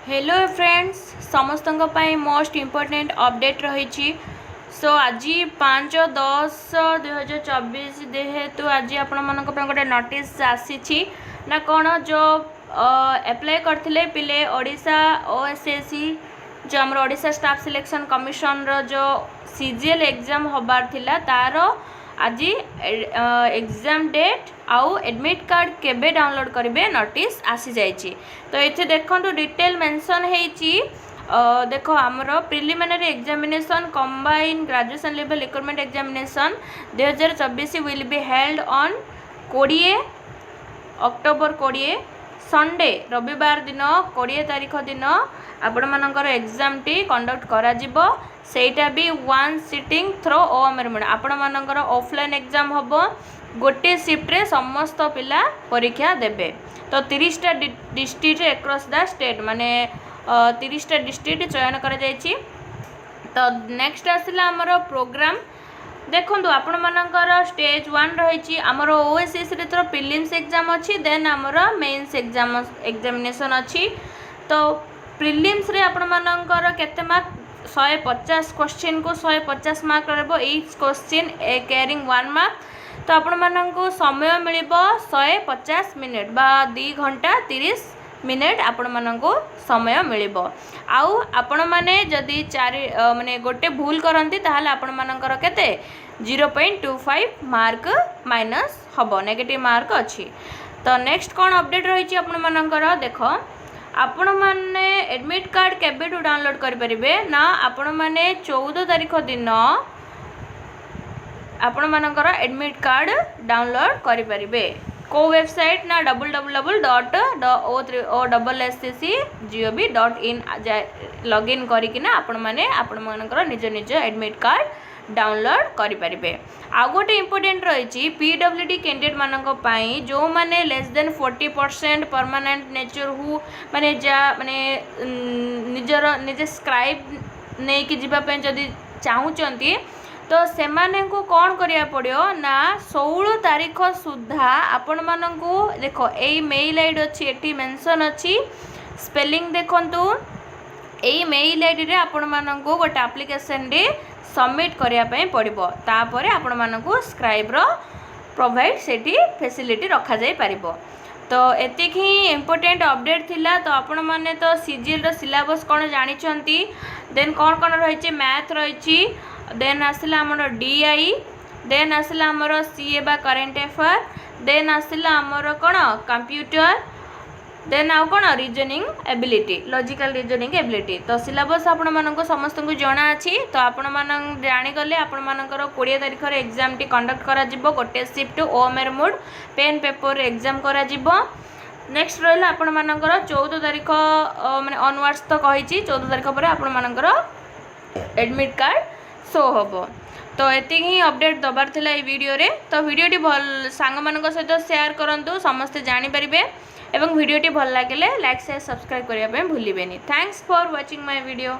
Hello friends समस्त most important update रही। सो आज 5/10/2024 जेहेतु आज आपण मान गोटे नोटिस आसी ना कौन जो एप्लाई करते पिले ओडिशा ओएसएससी जो आम ओडिशा स्टाफ सिलेक्शन कमिशन रो जो सीजीएल एग्जाम होबार थिला तार आज एग्जाम डेट आउ एडमिट कार्ड केबे डाउनलोड करेंगे नोटिस आसी जाइए। तो ये देखो डिटेल मेंशन होती देख आमर preliminary examination combine graduation level recruitment examination 2024 will be held on 20 October 20 Sunday रविवार दिन 20 तारीख दिन आपण मानकर एग्जाम टी कंडक्ट करा जिवो सेटा भी वन सिटिंग थ्रो ओमेर आपण मानकर ऑफलाइन एग्जाम होबो गोटे शिफ्ट रे समस्त पिला परीक्षा देबे। तो 30टा डिस्ट्रिक्ट एक्रॉस द स्टेट माने 30टा डिस्ट्रिक्ट चयन करा जायछि। तो नेक्स्ट आसिला हमर प्रोग्राम देखो आपण मानकर स्टेज 1 रही आमर ओएसएस रे तो प्रीलिम्स एग्जाम अच्छी देन आमर मेन्स एग्जामिनेशन अच्छी। तो प्रीलिम्स रे आपण मानकर केते मार्क 150 क्वेश्चन को 150 मार्क रहबो ईच क्वेश्चन कैरिंग 1 मार्क। तो आपण माननको समय मिलिबो 150 मिनिट बा 2 घंटा 30 मिनिट आपण माननको समय मिलिबो। आउ आपण माने जदी 4 माने गोटे भूल करंती ताहाले आपण मानकर केते 0.25 मार्क माइनस हबो नेगेटिव मार्क अछि। तो नेक्स्ट कोन अपडेट रही आपण मानकर देखो आपण माने एडमिट कार्ड केबेटू डाउनलोड करि परिबे ना आपण माने 14 तारीख दिन आपण मानकर एडमिट कार्ड डाउनलोड करि परिबे को वेबसाइट ना www.osscc.gov.in लॉगिन करिकिना आपण माने आपण मानकर निज निज एडमिट कार्ड डाउनलोड करि परिबे। आ गोटे इंपोर्टेंट रही पीडब्ल्यूडी कैंडिडेट मानक पई जो माने less than 40% permanent nature who माने जा माने निजर निजे स्क्राइब नै कि जिबा पई जदी चाहुचंती तो सेमाने को कौन करिया पड़ियो ना 16 तारीख सुधा आपण मानकू देखो एई मेल आईडी अछि एठी मेंशन अछि स्पेलिंग देखंतु एई मेल आईडी रे आपण मानकू गोटे एप्लिकेशन रे सबमिट करिया पई पड़िबो तापरे आपण मानकू स्क्राइब रो प्रोवाइड सेठी फैसिलिटी रखा जाय परिबो। तो एतिक ही इम्पोर्टेंट अपडेट थिला। तो आपण माने तो सीजीएल रो सिलेबस कोन जानि छंती देन कोन कोन रहिछि मैथ रहिछि देन आसला आमर डीआई देन आसला आमर सीए बा करेंट अफेयर देन आसला आमर कोन कंप्यूटर देन आउ कोन reasoning ability logical reasoning ability. तो सिलेबस आपण मानक समस्त को जणा अछि। तो आपण मान जानि गले आपण मानकर 20 तारिख रे एग्जाम टी कंडक्ट करा जिवो गोटे शिफ्ट ओमेर मोड पेन पेपर एग्जाम करा जिवो। नेक्स्ट रहला आपण मानकर 14 तारिख माने ऑनवर्ड्स तो कहिछि 14 तारिख परे आपण मानकर एडमिट कार्ड शो होबो। तो एति ही अपडेट दबार थिला ए वीडियो रे। तो वीडियोटी भल सांग मानक सहित शेयर करंतु समस्त जानि परिबे एवं वीडियोटी भल लागिले लाइक शेयर सब्सक्राइब करिया पे भूलिबेनी। Thanks for watching my video.